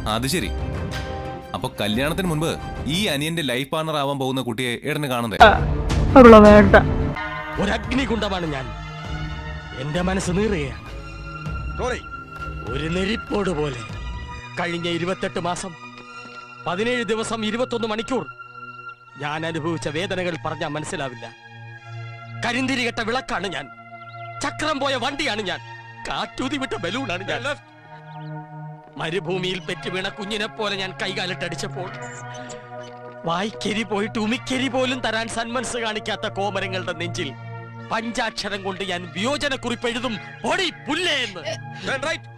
അത് ശരി. അപ്പൊ കല്യാണത്തിന് മുൻപ് ഈ അനിയന്റെ ലൈഫ് പാർട്ണർ ആവാൻ പോകുന്ന കുട്ടിയെ ഏട്ടന് കാണണ്ടേ? വേണ്ട. ഒരു അഗ്നികുണ്ഡമാണ് ഞാൻ. എന്റെ മനസ്സ് നീറുകയാണ്. ഒരു നെരിപ്പോട് പോലെ. കഴിഞ്ഞ 28 മാസം 17 ദിവസം 21 മണിക്കൂർ ഞാൻ അനുഭവിച്ച വേദനകൾ പറഞ്ഞാൽ മനസ്സിലാവില്ല. കരിന്തിരി കെട്ട വിളക്കാണ് ഞാൻ. ചക്രം പോയ വണ്ടിയാണ് ഞാൻ. കാറ്റൂതി വിട്ട ബലൂണാണ് ഞാൻ. മരുഭൂമിയിൽ പെറ്റുവീണ കുഞ്ഞിനെ പോലെ ഞാൻ കൈകാലിട്ടടിച്ചപ്പോൾ വായിക്കെരി പോയിട്ട് ഉമിക്കെരി പോലും തരാൻ സന്മനസ് കാണിക്കാത്ത കോമരങ്ങളുടെ നെഞ്ചിൽ പഞ്ചാക്ഷരം കൊണ്ട് ഞാൻ വിയോജന കുറിപ്പ് എഴുതും. ഓടി പുല്ലേ എന്ന്.